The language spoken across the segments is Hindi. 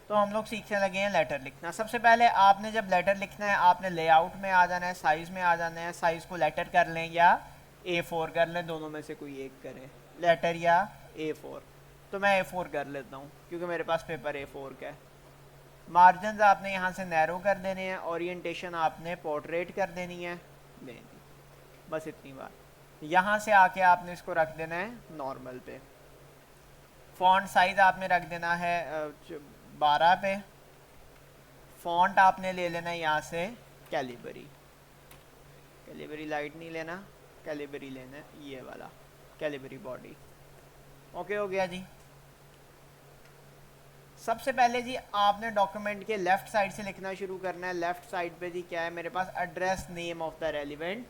तो हम लोग सीखने लगे हैं लेटर लिखना। सबसे पहले आपने जब लेटर लिखना है आपने लेआउट में आ जाना है, साइज़ में आ जाना है। साइज़ को लेटर कर लें या A4 कर लें, दोनों में से कोई एक करें, लेटर या A4। तो मैं A4 कर लेता हूँ क्योंकि मेरे पास पेपर A4 का है। मार्जिन आपने यहाँ से नैरो कर देने हैं, ओरिएंटेशन आपने पोर्ट्रेट कर देनी है, दे दी, बस इतनी बात। यहाँ से आके आपने इसको रख देना है नॉर्मल पे। फ़ॉन्ट साइज़ आपने रख देना है 12 पे। फ़ॉन्ट आपने ले लेना है यहाँ से कैलिबरी। कैलिबरी लाइट नहीं लेना, कैलिबरी लेना है ये वाला, कैलिबरी बॉडी। ओके हो गया जी। सबसे पहले जी आपने डॉक्यूमेंट के लेफ्ट साइड से लिखना शुरू करना है। लेफ्ट साइड पे जी क्या है मेरे पास, address name of the relevant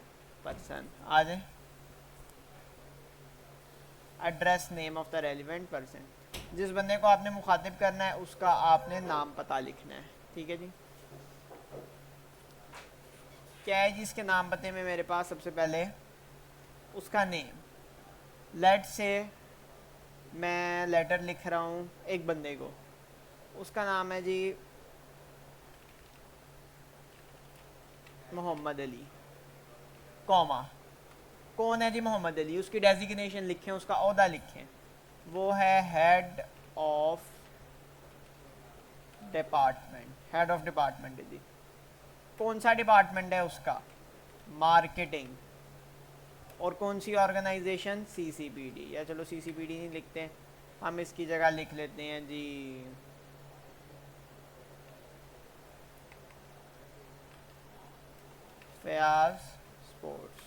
person. आ जाए, address name of the relevant person, जिस बंदे को आपने मुखातिब करना है उसका आपने नाम पता लिखना है। ठीक है जी। क्या है जी इसके नाम पते में मेरे पास, सबसे पहले उसका नेम। लेट से मैं लेटर लिख रहा हूँ एक बंदे को, उसका नाम है जी मोहम्मद अली, कॉमा, कौन है जी मोहम्मद अली, उसकी डेजिग्नेशन लिखें, उसका ओहदा लिखें, वो है head of department. Head of department है जी, कौन सा डिपार्टमेंट है उसका, मार्केटिंग। और कौन सी ऑर्गेनाइजेशन, CCPD। या चलो CCPD नहीं लिखते, हम इसकी जगह लिख लेते हैं जी फयाज स्पोर्ट्स।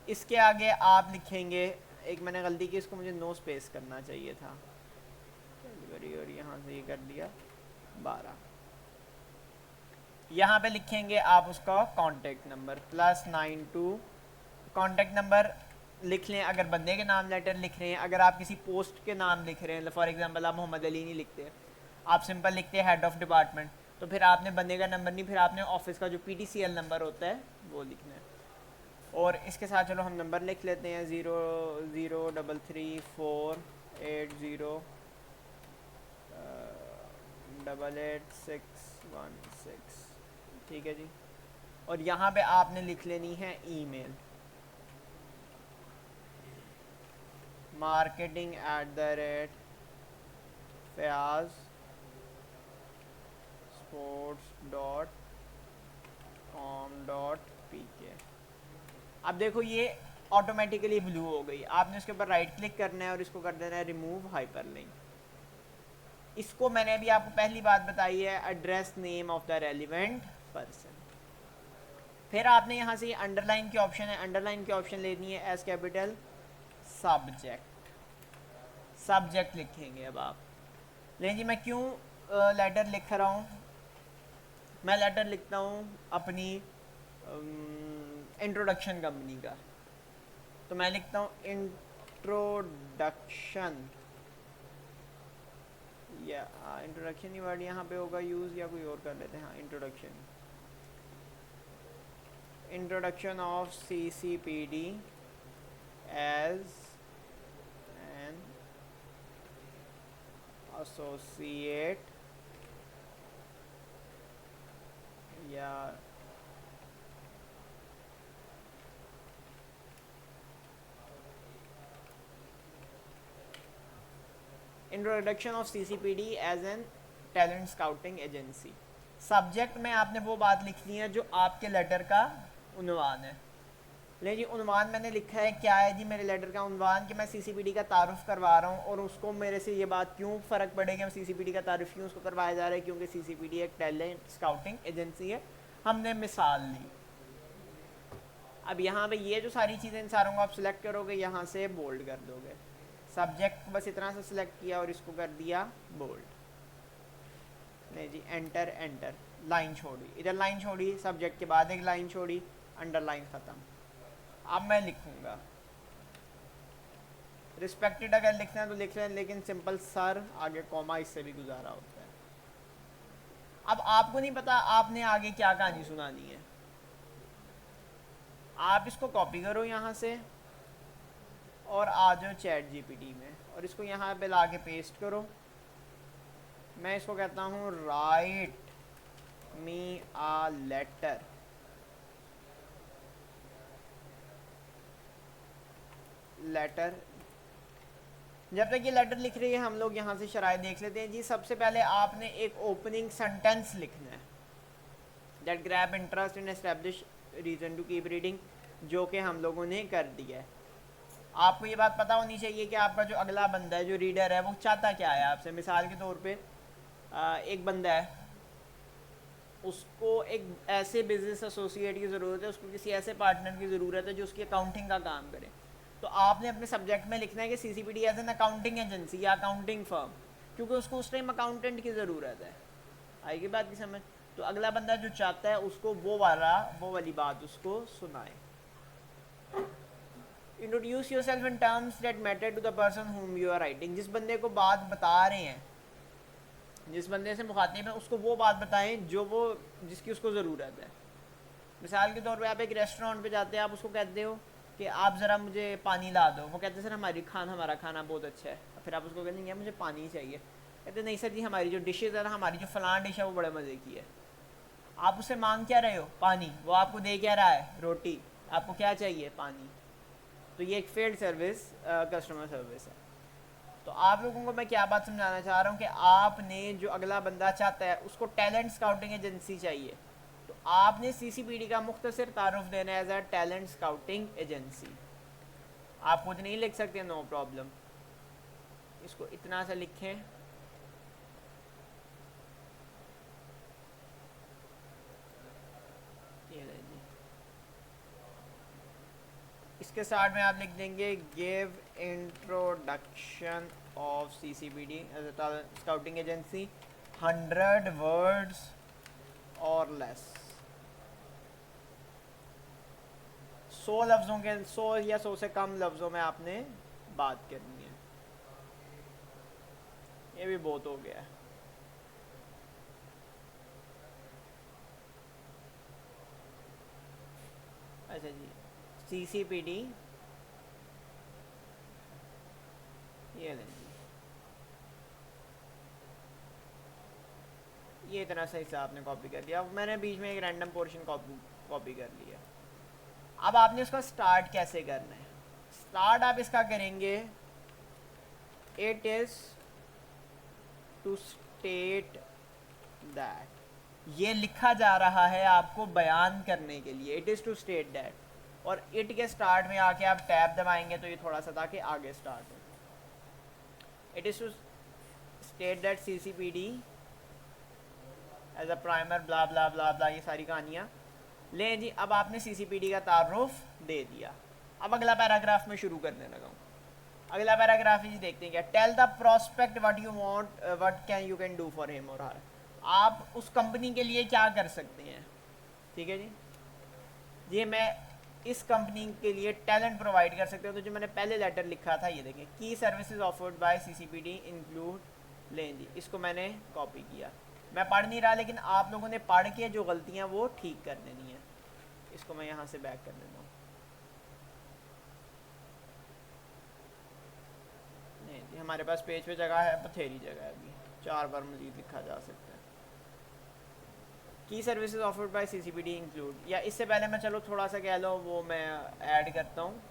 इसके आगे आप लिखेंगे, एक मैंने गलती की, इसको मुझे नो स्पेस करना चाहिए था, और यहाँ से ये कर दिया 12। यहाँ पे लिखेंगे आप उसका कांटेक्ट नंबर +92। कांटेक्ट नंबर लिख लें अगर बंदे के नाम लेटर लिख रहे हैं। अगर आप किसी पोस्ट के नाम लिख रहे हैं, फॉर एग्जांपल आप मोहम्मद अली नहीं लिखते, आप सिंपल लिखते हैं हेड ऑफ डिपार्टमेंट, तो फिर आपने बंदे का नंबर नहीं, फिर आपने ऑफिस का जो PTCL नंबर होता है वो लिखना है। और इसके साथ चलो हम नंबर लिख लेते हैं 00334880888616। ठीक है जी। और यहाँ पे आपने लिख लेनी है ईमेल, marketing@fayazsports.com.pk। अब देखो ये ऑटोमेटिकली ब्लू हो गई। आपने उसके ऊपर राइट क्लिक करना है और इसको कर देना है रिमूव हाइपरलिंक। इसको मैंने अभी आपको पहली बात बताई है, address name of the relevant person. फिर आपने यहाँ से अंडरलाइन की ऑप्शन है, अंडरलाइन की ऑप्शन लेनी है एज कैपिटल सब्जेक्ट। सब्जेक्ट लिखेंगे अब आप। लेकिन जी मैं क्यों लेटर लिख रहा हूँ, मैं लेटर लिखता हूँ अपनी इंट्रोडक्शन कंपनी का, तो मैं लिखता हूँ इंट्रोडक्शन, या इंट्रोडक्शन ही वर्ड यहाँ पे होगा यूज़, या कोई और कर लेते हैं। हाँ, introduction of CCPD as an associate या introduction of CCPD as an talent scouting agency. Subject में आपने वो बात लिखनी है जो आपके लेटर का उन्वान है। ले जी उन्वान मैंने लिखा है, क्या है जी मेरे लेटर का उन्वान, कि मैं CCPD का तारुफ करवा रहा हूँ। और उसको मेरे से ये बात क्यों फ़र्क पड़ेगा, CCPD का तारुफ क्यों उसको करवाया जा रहा है, क्योंकि CCPD एक टैलेंट स्काउटिंग एजेंसी है। हमने मिसाल ली। अब यहाँ पे ये जो सारी चीज़ें इन सारों को आप सिलेक्ट करोगे, यहाँ से बोल्ड कर दोगे। सब्जेक्ट बस इतना सा सिलेक्ट किया और इसको कर दिया बोल्ड। नहीं जी, एंटर एंटर, लाइन छोड़ी, इधर लाइन छोड़ी, सब्जेक्ट के बाद एक लाइन छोड़ी, अंडरलाइन ख़त्म। अब मैं लिखूँगा रिस्पेक्टेड, अगर लिखना है तो लिख लें, लेकिन सिंपल सर आगे कॉमा इससे भी गुजारा होता है। अब आपको नहीं पता आपने आगे क्या कहानी सुनानी है, आप इसको कॉपी करो यहाँ से और आ जाओ ChatGPT में और इसको यहाँ पे ला के पेस्ट करो। मैं इसको कहता हूँ write me a letter. Letter, जब तक ये लेटर लिख रही है हम लोग यहाँ से शराइ देख लेते हैं जी। सबसे पहले आपने एक ओपनिंग सेंटेंस लिखना है, that grab interest in establish reason to keep reading, जो कि हम लोगों ने कर दिया है। आपको ये बात पता होनी चाहिए कि आपका जो अगला बंदा है, जो रीडर है, वो चाहता क्या है आपसे। मिसाल के तौर पे एक बंदा है, उसको एक ऐसे बिजनेस एसोसिएट की ज़रूरत है, उसको किसी ऐसे पार्टनर की ज़रूरत है जो उसकी अकाउंटिंग का काम करे। तो आपने अपने सब्जेक्ट में लिखना है कि सीसीपीडी एज एन अकाउंटिंग एजेंसी या अकाउंटिंग फर्म, क्योंकि उसको उस टाइम अकाउंटेंट की ज़रूरत है। आएगी बात की समझ। तो अगला बंदा जो चाहता है उसको वो वाली बात उसको सुनाए। Introduce yourself in terms that matter to the person whom you are writing. जिस बंदे को बात बता रहे हैं, जिस बंदे से मुखातिब है, उसको वो बात बताएं जो वो जिसकी उसको ज़रूरत है। मिसाल के तौर पे आप एक रेस्टोरेंट पे जाते हैं, आप उसको कहते हो कि आप ज़रा मुझे पानी ला दो। वो कहते हैं सर हमारा खाना बहुत अच्छा है। फिर आप उसको कहते हैं मुझे पानी चाहिए। कहते नहीं सर जी हमारी जो डिशेज़ है ना, हमारी जो फ़लाँ डिश है वो बड़े मज़े की है। आप उससे मांग क्या रहे हो? पानी। वो आपको दे क्या रहा है? रोटी। आपको क्या चाहिए? पानी। तो ये एक फेल्ड सर्विस कस्टमर सर्विस है। तो आप लोगों को मैं क्या बात समझाना चाह रहा हूँ कि आपने जो अगला बंदा चाहता है उसको टैलेंट स्काउटिंग एजेंसी चाहिए, तो आपने सीसीपीडी का मुख्तसर तारुफ देना है as a talent scouting agency. आप खुद नहीं लिख सकते, नो प्रॉब्लम। इसको इतना सा लिखें, इसके साथ में आप लिख देंगे give introduction of CCPD as a scouting agency 100 words और लेस। 100 लफ्ज़ों के 100 या 100 से कम लफ्ज़ों में आपने बात करनी है। ये भी बहुत हो गया है। अच्छा जी, सीसीपीडी ये लें जी, ये इतना सही से आपने कॉपी कर लिया। अब मैंने बीच में एक रैंडम पोर्शन कॉपी कर लिया। अब आपने उसका स्टार्ट कैसे करना है? स्टार्ट आप इसका करेंगे it is to state that. ये लिखा जा रहा है आपको बयान करने के लिए, it is to state that. और इट के स्टार्ट में आके आप टैब दबाएंगे तो ये थोड़ा सा ताकि आगे स्टार्ट हो। It is to state that CCPD as a primer blah blah blah blah, ये सारी कहानियाँ लें जी। अब आपने सीसीपीडी का तारुफ दे दिया। अब अगला पैराग्राफ में शुरू करने लगा हूँ। अगला पैराग्राफ ही देखते हैं क्या। Tell the prospect what you want what can you can do for him or her. आप उस कंपनी के लिए क्या कर सकते हैं। ठीक है जी, ये मैं इस कंपनी के लिए टैलेंट प्रोवाइड कर सकते हो। तो जो मैंने पहले लेटर लिखा था ये देखें, की सर्विसेज ऑफर्ड बाय सीसीपीडी इंक्लूड। लें जी, इसको मैंने कॉपी किया। मैं पढ़ नहीं रहा, लेकिन आप लोगों ने पढ़ के जो गलतियाँ वो ठीक कर देनी है। इसको मैं यहाँ से बैक कर देता हूँ। नहीं जी, हमारे पास पेज पे जगह है, बथेरी जगह है, अभी 4 बार मजीद लिखा जा सकता है। की सर्विसेज ऑफर्ड बाय सीसीपीडी इंक्लूड, या इससे पहले मैं चलो थोड़ा सा कह लो वो मैं ऐड करता हूँ,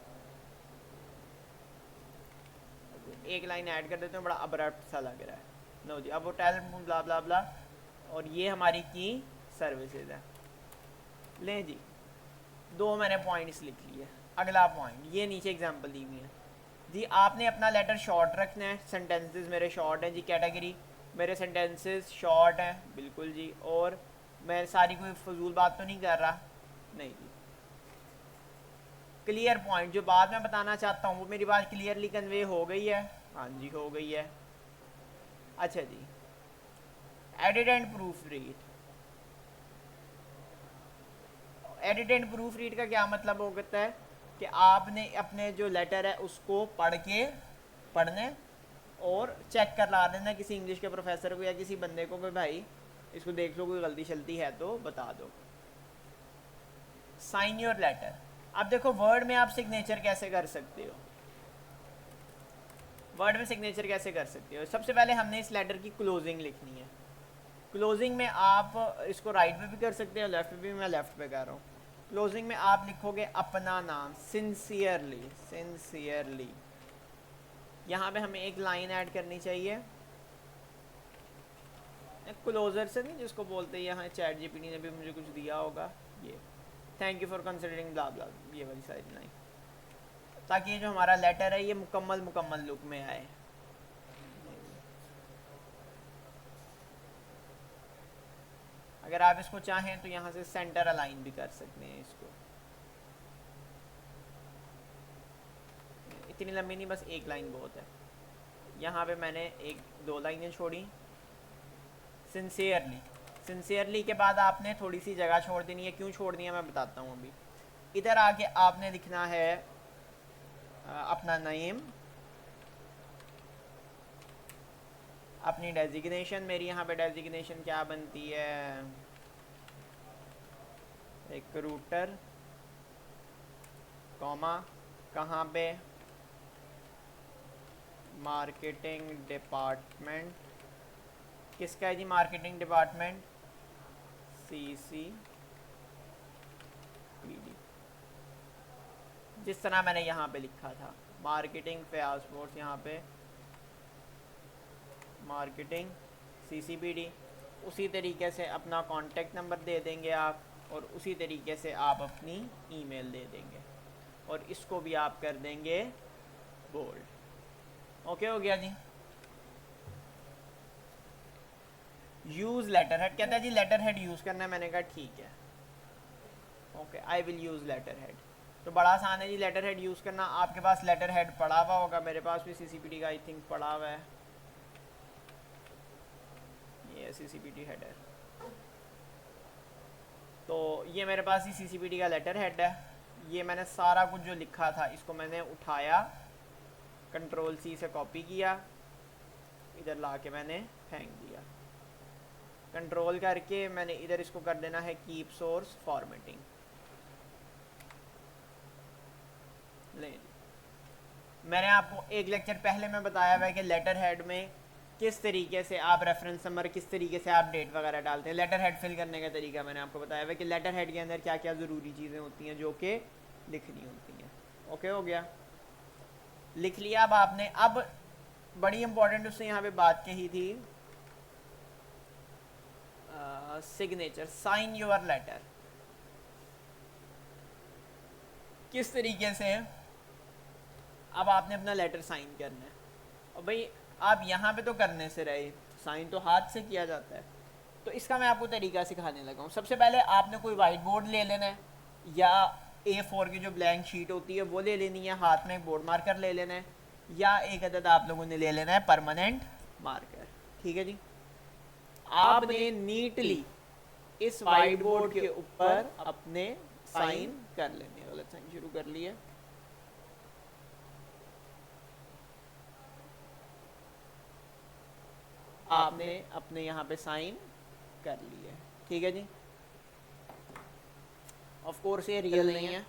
एक लाइन ऐड कर देता हूँ, बड़ा अब्रप्ट सा लग रहा है। नो जी, अब वो टैलेंट ब्ला ब्ला ब्ला, और ये हमारी की सर्विसेज है। लें जी, 2 मैंने पॉइंट्स लिख लिए। अगला पॉइंट, ये नीचे एग्जांपल दी हुई है जी। आपने अपना लेटर शॉर्ट रखना है। सेंटेंसेस मेरे शॉर्ट हैं जी। कैटेगरी मेरे सेंटेंसेस शॉर्ट हैं, बिल्कुल जी। और मैं सारी कोई फजूल बात तो नहीं कर रहा, नहीं जी। क्लियर पॉइंट, जो बात मैं बताना चाहता हूँ वो मेरी बात क्लियरली कन्वे हो गई है। हाँ जी, हो गई है। अच्छा जी, edit and proof read. Edit and proof read का क्या मतलब होता है कि आपने अपने जो लेटर है उसको पढ़ने और चेक कर ला देना किसी इंग्लिश के प्रोफेसर को या किसी बंदे को कि भाई इसको देख लो, कोई गलती शलती है तो बता दो। Sign your letter. अब देखो वर्ड में आप सिग्नेचर कैसे कर सकते हो। वर्ड में सिग्नेचर कैसे कर सकते हो? सबसे पहले हमने इस लेटर की क्लोजिंग लिखनी है। क्लोजिंग में आप इसको राइट पे भी कर सकते हो, लेफ्ट पे भी, मैं लेफ्ट पे कर रहा हूँ। क्लोजिंग में आप लिखोगे अपना नाम, सिंसियरली, सिंसियरली। यहाँ पे हमें एक लाइन ऐड करनी चाहिए, क्लोजर से नहीं, जिसको बोलते हैं यहाँ चैट जीपीटी ने भी मुझे कुछ दिया होगा, ये thank you for considering blah blah, ये वाली सारी लाइन, ताकि ये जो हमारा लेटर है ये मुकम्मल लुक में आए। अगर आप इसको चाहें तो यहाँ से सेंटर अलाइन भी कर सकते हैं इसको। इतनी लंबी नहीं, बस एक लाइन बहुत है। यहाँ पे मैंने एक दो लाइनें छोड़ी। सिंसियरली, सिंसियरली के बाद आपने थोड़ी सी जगह छोड़ देनी है। क्यों छोड़नी है मैं बताता हूँ अभी। इधर आके आपने लिखना है अपना नेम, अपनी डेजिग्नेशन। मेरी यहाँ पे डेजिग्नेशन क्या बनती है, रिक्रूटर, कॉमा, कहाँ पे, मार्केटिंग डिपार्टमेंट। किसका है जी मार्केटिंग डिपार्टमेंट? CCPD। जिस तरह मैंने यहाँ पे लिखा था, मार्केटिंग फयाज स्पोर्ट्स, यहाँ पे मार्केटिंग CCPD। उसी तरीके से अपना कॉन्टेक्ट नंबर दे देंगे आप, और उसी तरीके से आप अपनी ईमेल दे देंगे, और इसको भी आप कर देंगे बोल्ड। ओके हो गया जी। यूज़ लेटर हेड, कहता है जी लेटर हेड यूज़ करना है। मैंने कहा ठीक है, okay I will use letterhead. तो बड़ा आसान है जी लेटर हेड यूज़ करना। आपके पास लेटर हेड पड़ा हुआ होगा, मेरे पास भी CCPD का आई थिंक पड़ा हुआ है, ये CCPD हेड है। तो ये मेरे पास ही CCPD का लेटर हेड है। ये मैंने सारा कुछ जो लिखा था इसको मैंने उठाया, कंट्रोल C से कॉपी किया, इधर ला के मैंने फेंक दिया। कंट्रोल करके मैंने इधर इसको कर देना है कीप सोर्स फॉर्मेटिंग। ले, मैंने आपको एक लेक्चर पहले में बताया हुआ है कि लेटर हेड में किस तरीके से आप रेफरेंस नंबर, किस तरीके से आप डेट वगैरह डालते हैं। लेटर हेड फिल करने का तरीका मैंने आपको बताया हुआ है कि लेटर हेड के अंदर क्या क्या ज़रूरी चीज़ें होती हैं जो कि लिखनी होती हैं। ओके हो गया, लिख लिया। अब आपने, अब बड़ी इंपॉर्टेंट उसने यहाँ पे बात कही थी, सिग्नेचर, साइन योर लेटर। किस तरीके से अब आपने अपना लेटर साइन करना है। और भाई आप यहाँ पे तो करने से रहे, साइन तो हाथ से किया जाता है। तो इसका मैं आपको तरीका सिखाने लगा हूँ। सबसे पहले आपने कोई वाइट बोर्ड ले लेना है, या A4 की जो ब्लैंक शीट होती है वो ले लेनी है, हाथ में एक बोर्ड मार्कर ले लेना है, या एक अदद आप लोगों ने ले लेना है परमानेंट मार्कर। ठीक है जी। आपने नीटली इस वाइट बोर्ड के ऊपर अपने साइन कर लेने। गलत साइन शुरू कर लिए। आपने अपने यहाँ पे साइन कर लिए। ठीक है जी। ऑफ कोर्स ये रियल नहीं है,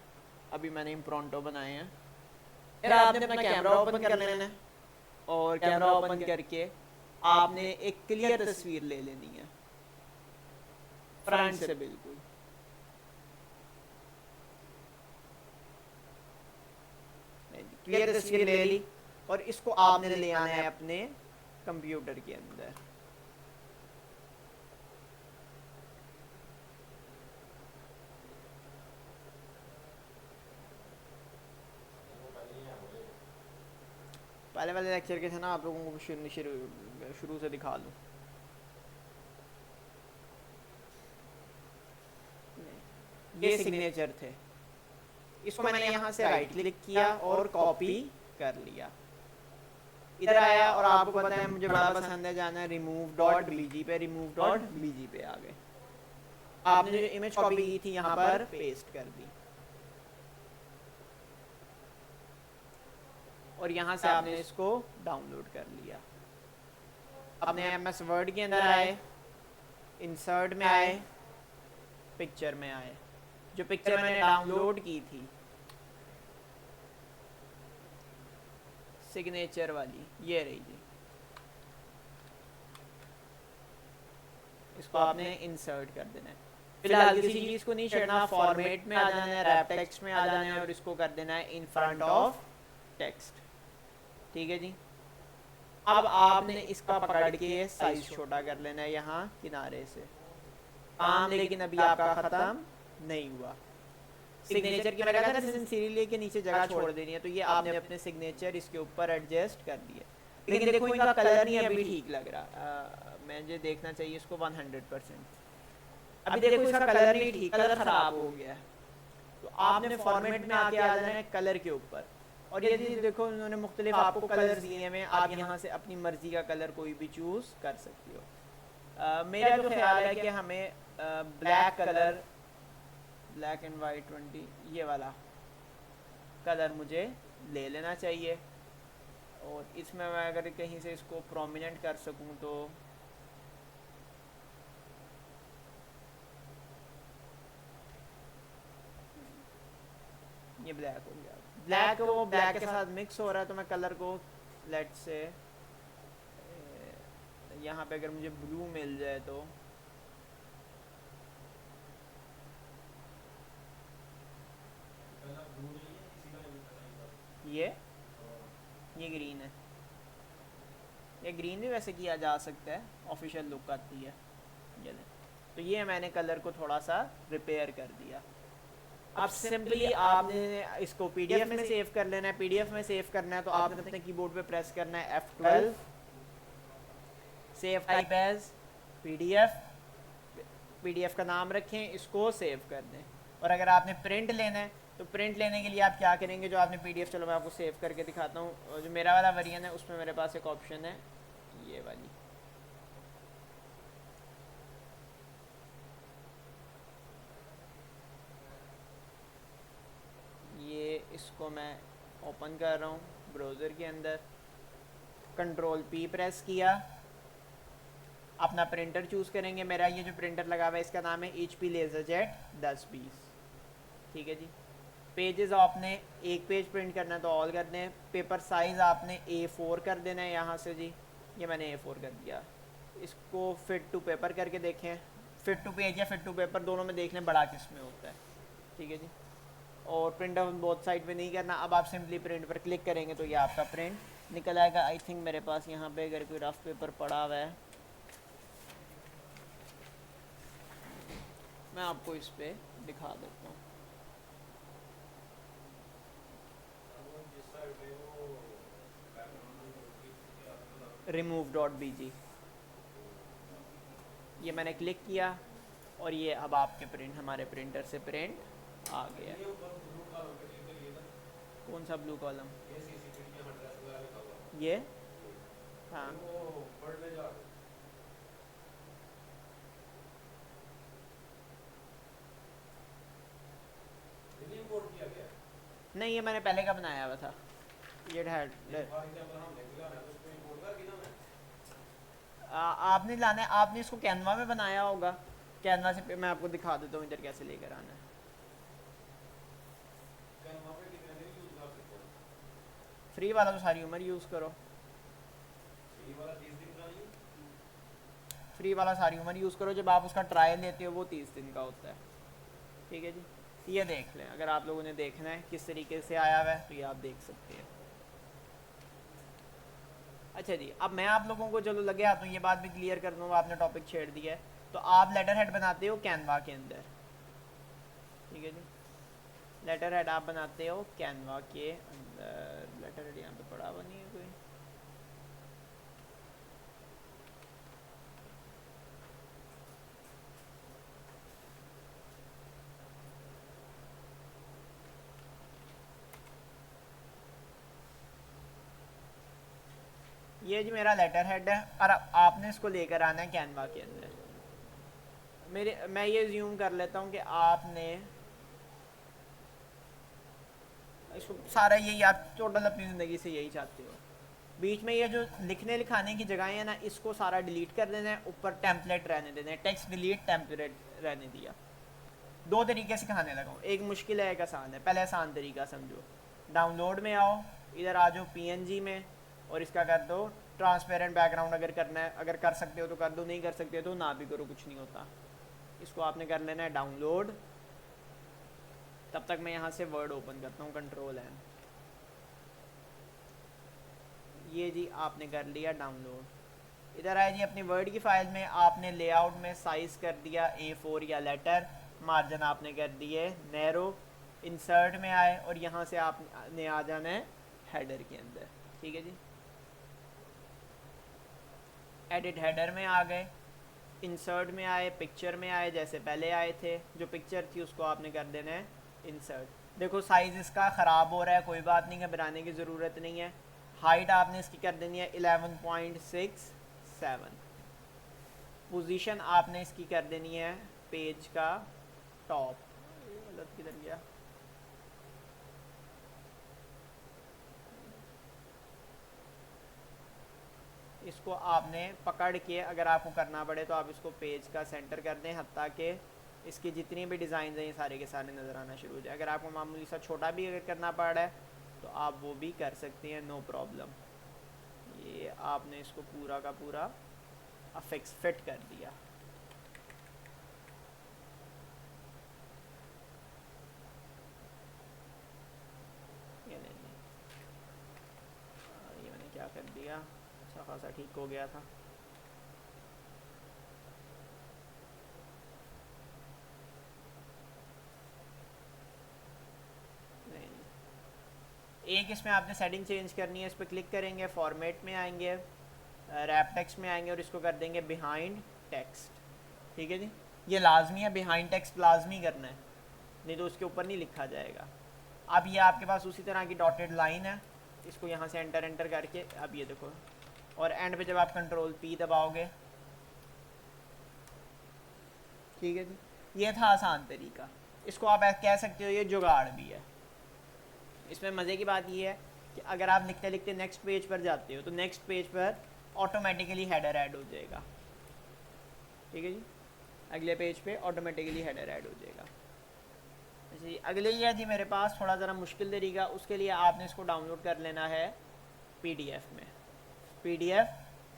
अभी मैंने इम्प्रोंटो बनाए हैं। फिर आपने अपना कैमरा ओपन कर लेना है, और कैमरा ओपन करके आपने एक क्लियर तस्वीर ले लेनी है फ्रंट से बिल्कुल। क्लियर तस्वीर ले ली, और इसको आपने ले आना है अपने कंप्यूटर के अंदर। पहले वाले लेक्चर के थे ना, आप लोगों को शुरू से दिखा लूँ। ये सिग्नेचर थे, इसको मैंने यहाँ से राइट क्लिक किया और कॉपी कर लिया। इधर आया, और आपको पता है मुझे बड़ा पसंद है जाना है remove.bg पे, remove.bg पे आ गए। आपने जो इमेज कॉपी की थी यहाँ पर पेस्ट कर दी, और यहाँ से आपने इसको डाउनलोड कर लिया। अपने MS वर्ड के अंदर आए, इंसर्ट में आए, पिक्चर में आए। जो पिक्चर मैंने डाउनलोड की थी सिग्नेचर वाली ये रही जी, इसको आपने इंसर्ट कर देना है। फिलहाल किसी चीज़ को नहीं छेड़ना, फॉर्मेट में आ जाना है, रैप टेक्स्ट में आ जाना है और इसको कर देना है इन फ्रंट ऑफ टेक्स्ट। ठीक है जी। अब आपने इसका पकड़ के साइज छोटा कर लेना है यहाँ किनारे से काम, लेकिन अभी आपका ख़त्म नहीं हुआ। सिग्नेचर की मैंने कहा था सिंसियरली के नीचे जगह छोड़ देनी है, तो ये आपने अपने सिग्नेचर इसके ऊपर एडजस्ट कर दिए। लेकिन देखो इनका कलर नहीं अभी ठीक लग रहा, मुझे देखना चाहिए इसको 100%। अभी देखो इसका कलर नहीं ठीक, कलर खराब हो गया है। तो आपने फॉर्मेट में आके आ जाना है कलर के ऊपर, और ये देखो उन्होंने मुख्तलिफ आपको कलर दिए हैं, आप यहाँ से अपनी मर्जी का कलर कोई भी चूज़ कर सकती हो। मेरा जो ख्याल है कि हमें black colour, black and white 20 ये वाला कलर मुझे ले लेना चाहिए, और इसमें मैं अगर कहीं से इसको प्रोमिनेंट कर सकूं तो ये ब्लैक हो गया। ब्लैक वो ब्लैक के साथ मिक्स हो रहा है, तो मैं कलर को लेट से यहाँ पे अगर मुझे ब्लू मिल जाए तो ये ग्रीन है, ये ग्रीन भी वैसे किया जा सकता है, ऑफिशियल लुक आती है ये। तो ये मैंने कलर को थोड़ा सा रिपेयर कर दिया। अब सिंपली आपने इसको पीडीएफ में सेव कर लेना है। पीडीएफ में सेव करना है तो आपने अपने कीबोर्ड पे प्रेस करना है F12, save type as PDF, PDF का नाम रखें, इसको सेव कर दें। और अगर आपने प्रिंट लेना है तो प्रिंट लेने के लिए आप क्या करेंगे, जो आपने पीडीएफ, चलो मैं आपको सेव करके दिखाता हूँ। जो मेरा वाला वेरिएंट है उसमें मेरे पास एक ऑप्शन है ये वाली, ये इसको मैं ओपन कर रहा हूँ ब्राउज़र के अंदर, कंट्रोल P प्रेस किया, अपना प्रिंटर चूज़ करेंगे। मेरा ये जो प्रिंटर लगा हुआ है इसका नाम है HP LaserJet 1020। ठीक है जी। पेजेस आपने एक पेज प्रिंट करना है तो ऑल कर दें। पेपर साइज़ आपने A4 कर देना है यहाँ से जी, ये मैंने A4 कर दिया। इसको फिट टू पेपर करके देखें, फिट टू पेज या फिट टू पेपर दोनों में देख लें बड़ा किस में होता है। ठीक है जी। और प्रिंट ऑन बोथ साइड पे नहीं करना। अब आप सिंपली प्रिंट पर क्लिक करेंगे तो ये आपका प्रिंट निकल आएगा। आई थिंक मेरे पास यहाँ पे अगर कोई रफ पेपर पड़ा हुआ है, मैं आपको इस पे दिखा देता हूँ। remove.bg, ये मैंने क्लिक किया और ये अब आपके प्रिंट हमारे प्रिंटर से प्रिंट आ गया। कौन सा ब्लू कॉलम? ये हाँ नहीं, ये मैंने पहले का बनाया हुआ था। ये आपने लाना है, आपने इसको कैनवा में बनाया होगा। कैनवा से मैं आपको दिखा देता हूँ इधर कैसे लेकर आना है। फ्री वाला तो सारी उम्र यूज़ करो, फ्री वाला सारी उम्र यूज़ करो। जब आप उसका ट्रायल लेते हो वो 30 दिन का होता है। ठीक है जी। ये देख लें, अगर आप लोगों ने देखना है किस तरीके से आया हुआ है तो ये आप देख सकते हैं। अच्छा जी, अब मैं आप लोगों को चलो लगे हाथों ये बात भी क्लियर कर दूँ, आपने टॉपिक छेड़ दिया है। तो आप लेटर हेड बनाते हो कैनवा के अंदर। ठीक है जी। लेटर हेड आप बनाते हो कैनवा के अंदर। लेटर हेड यहाँ पे पड़ा हुआ नहीं है कोई। ये जी मेरा लेटर हेड है और आपने इसको लेकर आना है कैनवा के अंदर। मैं ये ज्यूम कर लेता हूँ कि आपने इसको सारा यही आप टोटल अपनी ज़िंदगी से यही चाहते हो। बीच में ये जो लिखने लिखाने की जगह है ना, इसको सारा डिलीट कर देना है, ऊपर टेम्पलेट रहने देना है। टेक्स्ट डिलीट, टेम्पलेट रहने दिया। दो तरीके सिखाने लगा हूँ, एक मुश्किल है एक आसान है। पहले आसान तरीका समझो। डाउनलोड में आओ, इधर आ जाओ PNG में, और इसका कर दो ट्रांसपेरेंट बैकग्राउंड। अगर करना है, अगर कर सकते हो तो कर दो, नहीं कर सकते तो ना भी करो, कुछ नहीं होता। इसको आपने कर लेना है डाउनलोड। तब तक मैं यहाँ से वर्ड ओपन करता हूँ, कंट्रोल-N। ये जी आपने कर लिया डाउनलोड। इधर आए जी अपनी वर्ड की फाइल में, आपने लेआउट में साइज़ कर दिया A4 या लेटर, मार्जिन आपने कर दिए नैरो। इंसर्ट में आए और यहाँ से आपने आ जाना है हेडर के अंदर, ठीक है जी। एडिट हेडर में आ गए, इंसर्ट में आए, पिक्चर में आए, जैसे पहले आए थे। जो पिक्चर थी उसको आपने कर देना है इंसर्ट। देखो साइज़ इसका ख़राब हो रहा है, कोई बात नहीं, घबराने की ज़रूरत नहीं है। हाइट आपने इसकी कर देनी है 11.67। पोजीशन आपने इसकी कर देनी है पेज का टॉप। गलत किधर गया? इसको आपने पकड़ के, अगर आपको करना पड़े तो आप इसको पेज का सेंटर कर दें, हत्ता कि इसकी जितनी भी डिज़ाइन हैं ये सारे के सारे नज़र आना शुरू हो जाए। अगर आपको मामूली सा छोटा भी अगर करना पड़ रहा है तो आप वो भी कर सकते हैं, नो प्रॉब्लम। ये आपने इसको पूरा का पूरा अफिक्स फिट कर दिया। ये नहीं, ये मैंने क्या कर दिया, अच्छा खासा ठीक हो गया था। एक इसमें आपने सेटिंग चेंज करनी है, इस पर क्लिक करेंगे, फॉर्मेट में आएंगे, रैप टेक्स्ट में आएंगे और इसको कर देंगे बिहाइंड टेक्स्ट, ठीक है जी। ये लाजमी है, बिहाइंड टेक्स्ट लाजमी करना है, नहीं तो उसके ऊपर नहीं लिखा जाएगा। अब ये आपके पास उसी तरह की डॉटेड लाइन है, इसको यहाँ से एंटर एंटर करके, अब ये देखो, और एंड पे जब आप Ctrl+P दबाओगे, ठीक है जी। ये था आसान तरीका, इसको आप कह सकते हो ये जुगाड़ भी है। इसमें मज़े की बात ये है कि अगर आप लिखते लिखते नेक्स्ट पेज पर जाते हो तो नेक्स्ट पेज पर ऑटोमेटिकली हेडर ऐड हो जाएगा, ठीक है जी। अगले पेज पे ऑटोमेटिकली हेडर ऐड हो जाएगा। जी अगले ये है जी मेरे पास थोड़ा ज़रा मुश्किल तरीका, उसके लिए आपने इसको डाउनलोड कर लेना है PDF में, PDF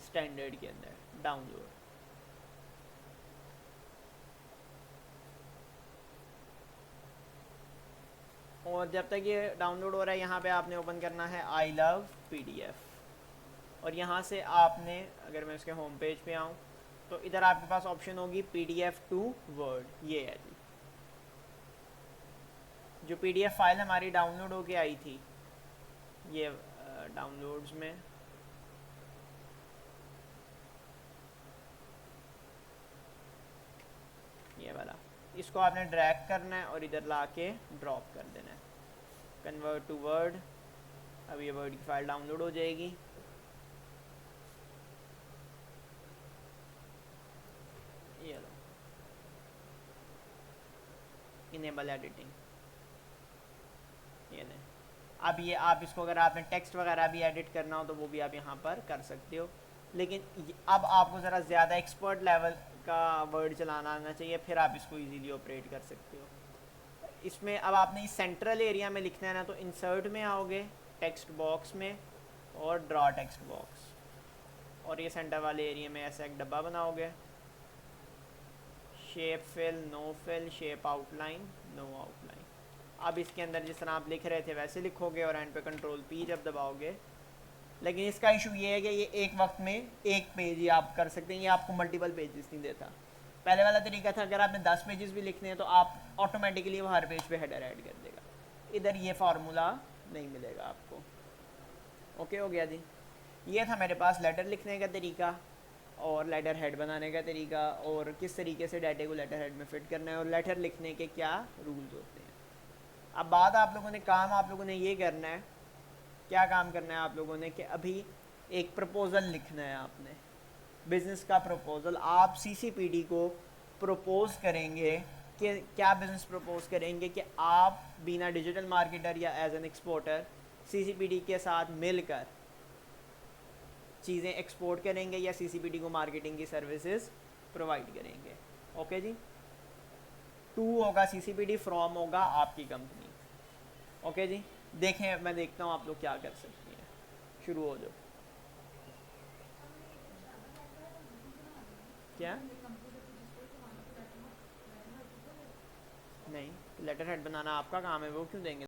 स्टैंडर्ड के अंदर डाउनलोड। और जब तक ये डाउनलोड हो रहा है यहाँ पे आपने ओपन करना है आई लव PDF। और यहाँ से आपने, अगर मैं इसके होम पेज पे आऊँ तो इधर आपके पास ऑप्शन होगी PDF टू वर्ड, ये है जी। जो PDF फाइल हमारी डाउनलोड होके आई थी, ये डाउनलोड्स में, ये वाला, इसको आपने ड्रैग करना है और इधर ला के ड्रॉप कर देना है, कन्वर्ट टू वर्ड। अब ये वर्ड की फाइल डाउनलोड हो जाएगी। ये लो, इनेबल एडिटिंग, ये नहीं। अब ये आप इसको, अगर आपने टेक्स्ट वगैरह भी एडिट करना हो तो वो भी आप यहाँ पर कर सकते हो, लेकिन अब आपको ज़रा ज़्यादा एक्सपर्ट लेवल का वर्ड चलाना आना चाहिए, फिर आप इसको इजीली ऑपरेट कर सकते हो। इसमें अब आपने इस सेंट्रल एरिया में लिखना है ना, तो इंसर्ट में आओगे, टेक्स्ट बॉक्स में, और ड्रॉ टेक्स्ट बॉक्स, और ये सेंटर वाले एरिया में ऐसा एक डब्बा बनाओगे, shape fill, no fill, shape outline, no outline. अब इसके अंदर जिस तरह आप लिख रहे थे वैसे लिखोगे और एंड पे Ctrl+P जब दबाओगे। लेकिन इसका इशू ये है कि ये एक वक्त में एक पेज ही आप कर सकते हैं, ये आपको मल्टीपल पेजेस नहीं देता। पहले वाला तरीका था अगर आपने 10 पेजेस भी लिखने हैं तो आप ऑटोमेटिकली वो हर पेज पे हेडर ऐड कर देगा। इधर ये फार्मूला नहीं मिलेगा आपको। ओके हो गया जी। ये था मेरे पास लेटर लिखने का तरीका और लेटर हेड बनाने का तरीका, और किस तरीके से डाटे को लेटर हेड में फिट करना है, और लेटर लिखने के क्या रूल्स होते हैं। अब बात आप लोगों ने, काम आप लोगों ने ये करना है, क्या काम करना है आप लोगों ने, कि अभी एक प्रपोज़ल लिखना है आपने, बिज़नेस का प्रपोज़ल। आप CCPD को प्रपोज़ करेंगे कि क्या बिज़नेस प्रपोज़ करेंगे कि आप बिना डिजिटल मार्केटर या एज एन एक्सपोर्टर CCPD के साथ मिलकर चीज़ें एक्सपोर्ट करेंगे या CCPD को मार्केटिंग की सर्विसेज प्रोवाइड करेंगे। ओके जी। टू होगा CCPD, फ्रॉम होगा आपकी कंपनी। ओके जी। देखें, मैं देखता हूँ आप लोग क्या कर सकती हैं। शुरू हो जाओ। क्या नहीं, लेटर हेड बनाना आपका काम है, वो क्यों देंगे?